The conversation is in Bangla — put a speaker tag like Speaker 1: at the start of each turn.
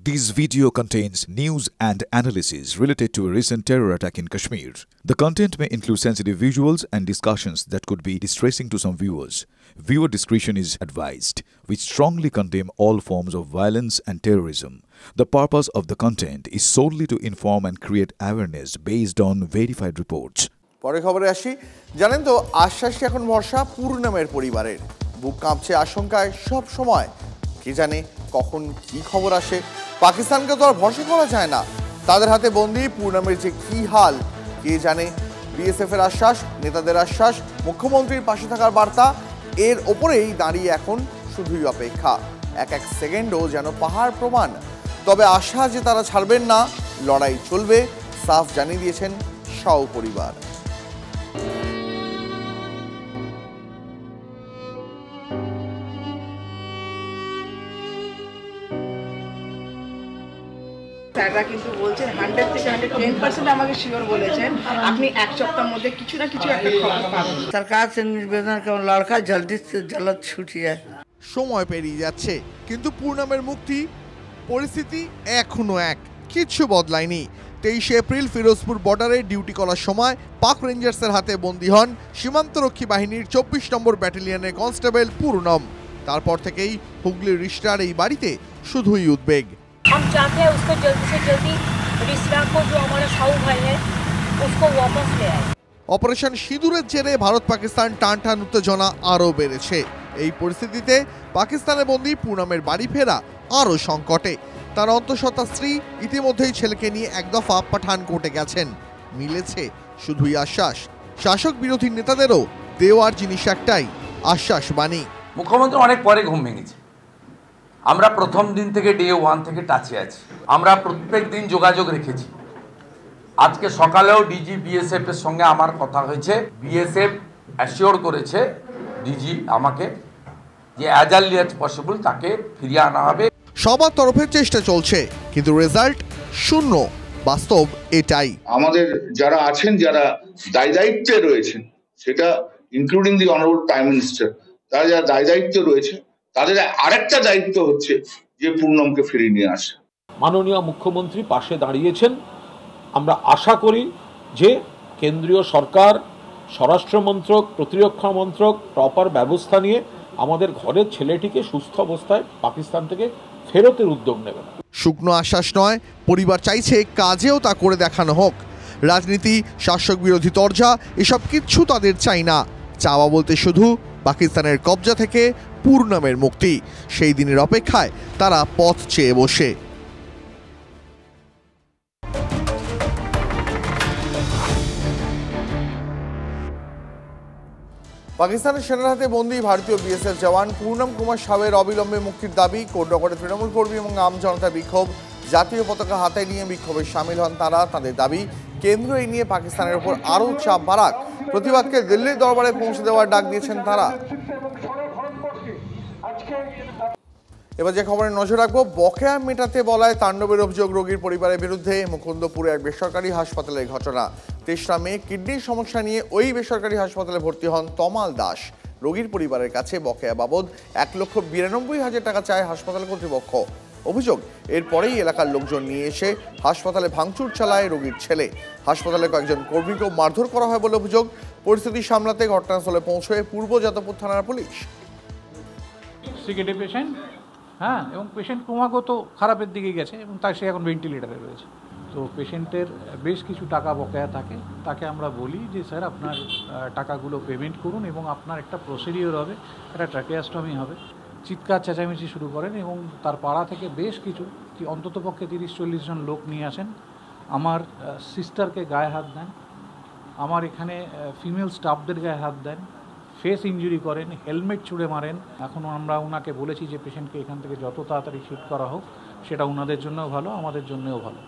Speaker 1: This video contains news and analysis related to a recent terror attack in Kashmir. The content may include sensitive visuals and discussions that could be distressing to some viewers. Viewer discretion is advised. We strongly condemn all forms of violence and terrorism. The purpose of the content is solely to inform and create awareness based on verified reports.
Speaker 2: পরে খবরে আসি। জানেন তো, আশ্বাসী এখন ভরসা পূর্ণমের পরিবারের। বুক কাঁপছে আশঙ্কায় সব সময়। কে জানে কখন কি খবর আসে। পাকিস্তানকে তো আর ভরসা করা যায় না। তাদের হাতে বন্দি পূর্ণমের যে কি হাল কে জানে। বিএসএফ এর আশ্বাস, নেতাদের আশ্বাস, মুখ্যমন্ত্রীর পাশে থাকার বার্তা, এর ওপরেই দাঁড়িয়ে এখন শুধুই অপেক্ষা। এক এক সেকেন্ডও যেন পাহাড় প্রমাণ। তবে আশা যে তারা ছাড়বেন না, লড়াই চলবে, সাফ জানিয়ে দিয়েছেন শাহ পরিবার।
Speaker 3: স্যাররা কিন্তু বলছেন 100 থেকে 110% আমাকে শিওর বলেছেন আপনি এক সপ্তাহের মধ্যে কিছু না কিছু একটা খবর পাবেন।
Speaker 4: সরকার से निवेदन है लड़का जल्दी से जल्द छूटी जाए।
Speaker 2: সময় পেরিয়ে যাচ্ছে, কিন্তু পূর্ণমের মুক্তি পরিস্থিতি এখনো এক, কিচ্ছু বদলায়নি। 23 এপ্রিল ফিরোজপুর বর্ডারে ডিউটি করার সময় পাক রেঞ্জার্সের হাতে বন্দী হন সীমান্তরক্ষী বাহিনীর 24 নম্বর ব্যাটালিয়নের কনস্টেবল পূর্ণম। তারপর থেকেই হুগলির রিষ্টার এই বাড়িতে শুধুই উদ্বেগ।
Speaker 5: हम चाहते हैं उसको जल्दी से जल्दी रिश्ता को, जो हमारा साहू भाई है, उसको वापस ले आए।
Speaker 2: অপারেশন সিঁদুরের জেরে ভারত পাকিস্তান টানটান উত্তেজনা আরও বেড়েছে। এই পরিস্থিতিতে পাকিস্তানে বন্দী পূর্ণমের বাড়ি ফেরা আরও সংকটে। তার অন্তঃসত্ত্বা স্ত্রী ইতিমধ্যেই ছেলেকে নিয়ে এক দফা পাঠানকোটে গেছেন। মিলেছে শুধুই আশ্বাস। শাসক বিরোধী নেতাদেরও দেওয়ার জিনিস একটাই, আশ্বাস বাণী।
Speaker 6: মুখ্যমন্ত্রী অনেক পরে ঘুম ভেঙেছে। আমরা প্রথম দিন থেকে ডে 1 থেকে টাচে আছি। আমরা প্রত্যেক দিন যোগাযোগ রেখেছি। আজকে সকালেও ডিজি বিএসএফ এর সঙ্গে আমার কথা হয়েছে। বিএসএফ অ্যাসিওর করেছে ডিজি আমাকে যে অ্যাজ আর্লি অ্যাজ পসিবল তাকে ফিরিয়ে আনা হবে।
Speaker 2: সবার তরফে চেষ্টা চলছে, কিন্তু রেজাল্ট শূন্য। বাস্তব এটাই।
Speaker 7: আমাদের যারা আছেন, যারা দায়িত্বে রয়েছেন, সেটা including the honourable prime minister, তারা যারা দায়িত্বে রয়েছে, তাদের আরেকটা দায়িত্ব হচ্ছে যে পূর্ণমকে ফিরিয়ে নিয়ে আসা।
Speaker 8: মাননীয় মুখ্যমন্ত্রী পাশে দাঁড়িয়েছেন। আমরা আশা করি যে কেন্দ্রীয় সরকার, স্বরাষ্ট্র মন্ত্রক, প্রতিরক্ষা মন্ত্রক প্রপার ব্যবস্থা নিয়ে আমাদের ঘরের ছেলেটিকে সুস্থ অবস্থায় পাকিস্তান থেকে ফেরতের উদ্যোগ নেবেন।
Speaker 2: শুকনো আশ্বাস নয়, পরিবার চাইছে কাজেও তা করে দেখানো হোক। রাজনীতি, শাসক বিরোধী তরজা, এসব কিচ্ছু তাদের চাই না। চাওয়া বলতে শুধু পাকিস্তানের কবজা থেকে পূর্ণমের মুক্তি। সেই দিনের অপেক্ষায় তারা পথ চেয়ে বসে। পাকিস্তানের সেনার হাতে বন্দী ভারতীয় বিএসএফ জওয়ান পূর্ণম কুমার শাহের অবিলম্বে মুক্তির দাবি। কোটনগরে তৃণমূল কর্মী এবং আম জনতার বিক্ষোভ। জাতীয় পতাকা হাতে নিয়ে বিক্ষোভে সামিল হন তারা। তাদের দাবি, কেন্দ্র এই নিয়ে পাকিস্তানের উপর আরও চাপ বাড়াক। প্রতিবাদকে দিল্লির দরবারে পৌঁছে দেওয়ার ডাক দিয়েছেন তারা। এবার যে খবরে নজর রাখবো, বকেয়া মেটাতে বলায় তাণ্ডবের অভিযোগ রোগীর পরিবারের বিরুদ্ধে। মুকুন্দপুরে এক বেসরকারি হাসপাতালের ঘটনা। তেসরা মে কিডনির সমস্যা নিয়ে ওই বেসরকারি হাসপাতালে ভর্তি হন তমাল দাস। রোগীর পরিবারের কাছে বকেয়া বাবদ 1,92,000 টাকা চায় হাসপাতাল কর্তৃপক্ষ। অভিযোগ, এরপরেই এলাকার লোকজন নিয়ে এসে হাসপাতালে ভাঙচুর চালায় রোগীর ছেলে। হাসপাতালে কয়েকজন কর্মীকেও মারধর করা হয় বলে অভিযোগ। পরিস্থিতি সামলাতে ঘটনাস্থলে পৌঁছয় পূর্ব যাদবপুর থানার পুলিশ।
Speaker 9: হ্যাঁ, এবং পেশেন্ট ক্রমাগত খারাপের দিকে গেছে এবং তাই সে এখন ভেন্টিলেটারে রয়েছে। তো পেশেন্টের বেশ কিছু টাকা বকেয়া থাকে। তাকে আমরা বলি যে স্যার আপনার টাকাগুলো পেমেন্ট করুন এবং আপনার একটা প্রসিডিওর হবে, একটা ট্র্যাকিওস্টমি হবে। চিৎকার চেঁচামেচি শুরু করেন এবং তার পাড়া থেকে বেশ কিছু, অন্ততপক্ষে 30-40 জন লোক নিয়ে আসেন। আমার সিস্টারকে গায়ে হাত দেন, আমার এখানে ফিমেল স্টাফদের গায়ে হাত দেন, ফেস ইঞ্জুরি করেন, হেলমেট ছুঁড়ে মারেন। এখন আমরা ওনাকে বলেছি যে পেশেন্টকে এখান থেকে যত তাড়াতাড়ি শিফট করা হোক, সেটা ওনাদের জন্যও ভালো, আমাদের জন্যও ভালো।